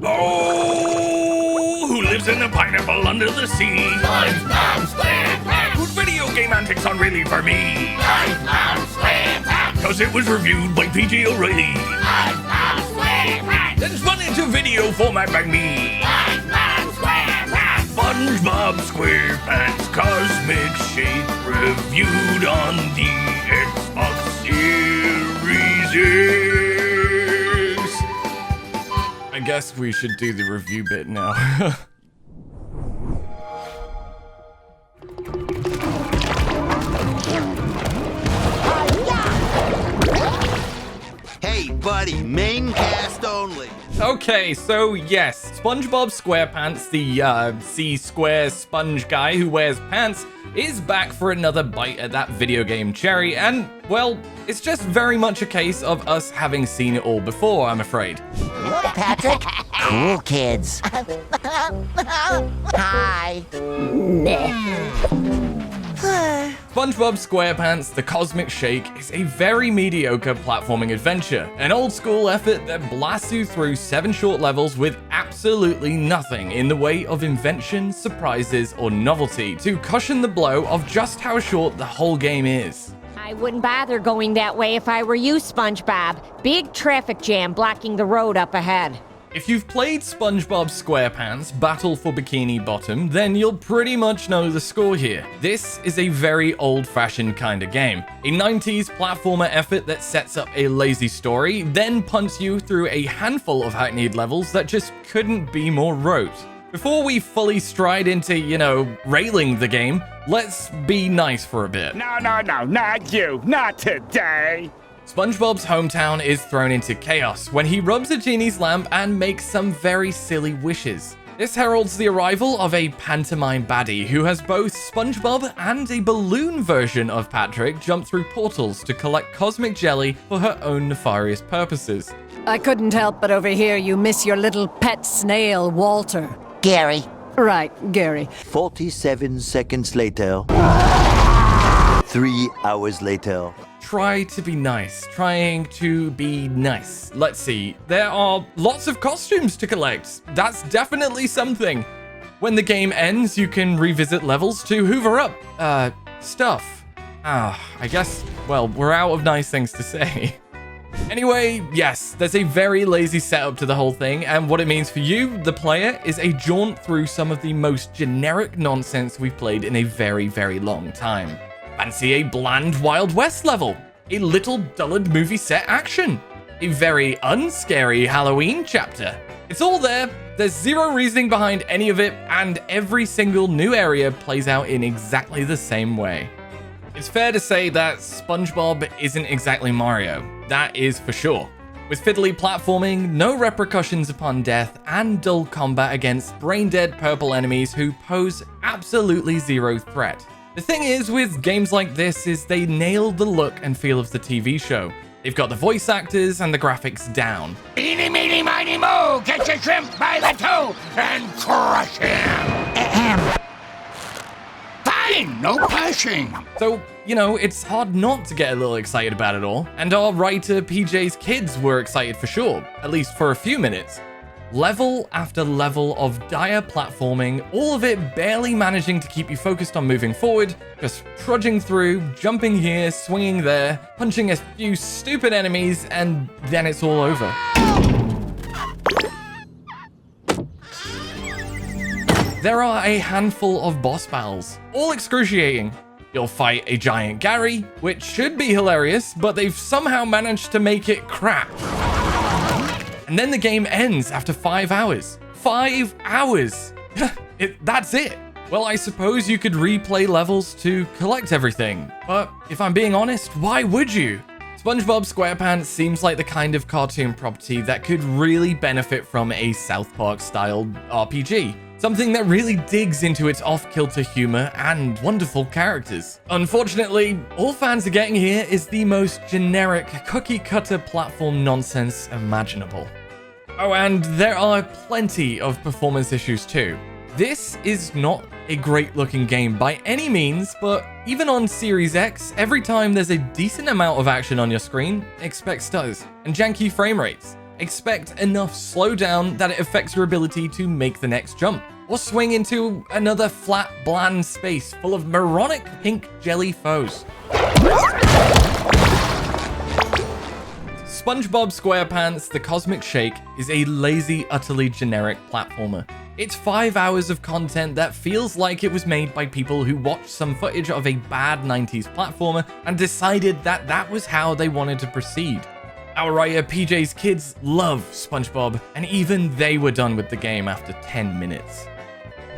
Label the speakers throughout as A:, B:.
A: Oh, who lives in a pineapple under the sea?
B: SpongeBob SquarePants!
A: Whose video game antics aren't really for me?
B: SpongeBob SquarePants!
A: Cause it was reviewed by PJ O'Reilly.
B: SpongeBob SquarePants!
A: Then spun into video format by me.
B: SpongeBob SquarePants!
A: SpongeBob SquarePants Cosmic Shake reviewed on the Xbox Series X. I guess we should do the review bit now.
C: Hey, buddy, main cast only.
A: Okay, so yes, SpongeBob SquarePants, the C-square sponge guy who wears pants, is back for another bite at that video game cherry, and, well, it's just very much a case of us having seen it all before, I'm afraid.
D: Look, Patrick. Cool kids. Hi.
A: SpongeBob SquarePants The Cosmic Shake is a very mediocre platforming adventure, an old school effort that blasts you through 7 short levels with absolutely nothing in the way of invention, surprises, or novelty to cushion the blow of just how short the whole game is.
E: I wouldn't bother going that way if I were you, SpongeBob. Big traffic jam blocking the road up ahead.
A: If you've played SpongeBob SquarePants Battle for Bikini Bottom, then you'll pretty much know the score here. This is a very old-fashioned kind of game. A 90s platformer effort that sets up a lazy story, then punts you through a handful of hackneyed levels that just couldn't be more rote. Before we fully stride into, railing the game, let's be nice for a bit.
F: No, not you. Not today.
A: SpongeBob's hometown is thrown into chaos when he rubs a genie's lamp and makes some very silly wishes. This heralds the arrival of a pantomime baddie who has both SpongeBob and a balloon version of Patrick jump through portals to collect cosmic jelly for her own nefarious purposes.
G: I couldn't help but overhear you miss your little pet snail, Walter.
D: Gary.
G: Right, Gary.
C: 47 seconds later. 3 hours later.
A: Try to be nice. Trying to be nice. Let's see. There are lots of costumes to collect. That's definitely something. When the game ends, you can revisit levels to hoover up, stuff. I guess, well, we're out of nice things to say. Anyway, yes, there's a very lazy setup to the whole thing, and what it means for you, the player, is a jaunt through some of the most generic nonsense we've played in a very, very long time. Fancy a bland Wild West level, a little dullard movie set action, a very unscary Halloween chapter. It's all there, there's zero reasoning behind any of it, and every single new area plays out in exactly the same way. It's fair to say that SpongeBob isn't exactly Mario, that is for sure. With fiddly platforming, no repercussions upon death, and dull combat against brain-dead purple enemies who pose absolutely zero threat. The thing is with games like this is they nail the look and feel of the TV show. They've got the voice actors and the graphics down.
B: Eeny, meeny, miny, moe! Get your shrimp by the toe and crush him! Fine, no pushing!
A: So, it's hard not to get a little excited about it all. And our writer PJ's kids were excited for sure, at least for a few minutes. Level after level of dire platforming, all of it barely managing to keep you focused on moving forward, just trudging through, jumping here, swinging there, punching a few stupid enemies, and then it's all over. There are a handful of boss battles, all excruciating. You'll fight a giant Gary, which should be hilarious, but they've somehow managed to make it crap. And then the game ends after 5 hours. 5 hours! That's it! Well, I suppose you could replay levels to collect everything. But if I'm being honest, why would you? SpongeBob SquarePants seems like the kind of cartoon property that could really benefit from a South Park-styled RPG. Something that really digs into its off-kilter humor and wonderful characters. Unfortunately, all fans are getting here is the most generic, cookie-cutter platform nonsense imaginable. Oh, and there are plenty of performance issues too. This is not a great-looking game by any means, but even on Series X, every time there's a decent amount of action on your screen, expect stutters and janky frame rates. expect enough slowdown that it affects your ability to make the next jump, or swing into another flat, bland space full of moronic pink jelly foes. SpongeBob SquarePants The Cosmic Shake is a lazy, utterly generic platformer. It's 5 hours of content that feels like it was made by people who watched some footage of a bad 90s platformer and decided that that was how they wanted to proceed. Our writer PJ's kids love SpongeBob, and even they were done with the game after 10 minutes.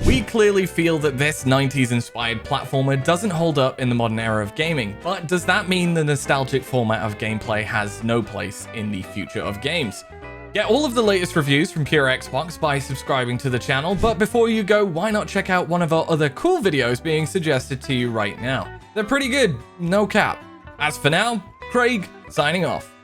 A: We clearly feel that this 90s inspired platformer doesn't hold up in the modern era of gaming, but does that mean the nostalgic format of gameplay has no place in the future of games? Get all of the latest reviews from Pure Xbox by subscribing to the channel, but before you go, why not check out one of our other cool videos being suggested to you right now? They're pretty good, no cap. As for now, Craig, signing off.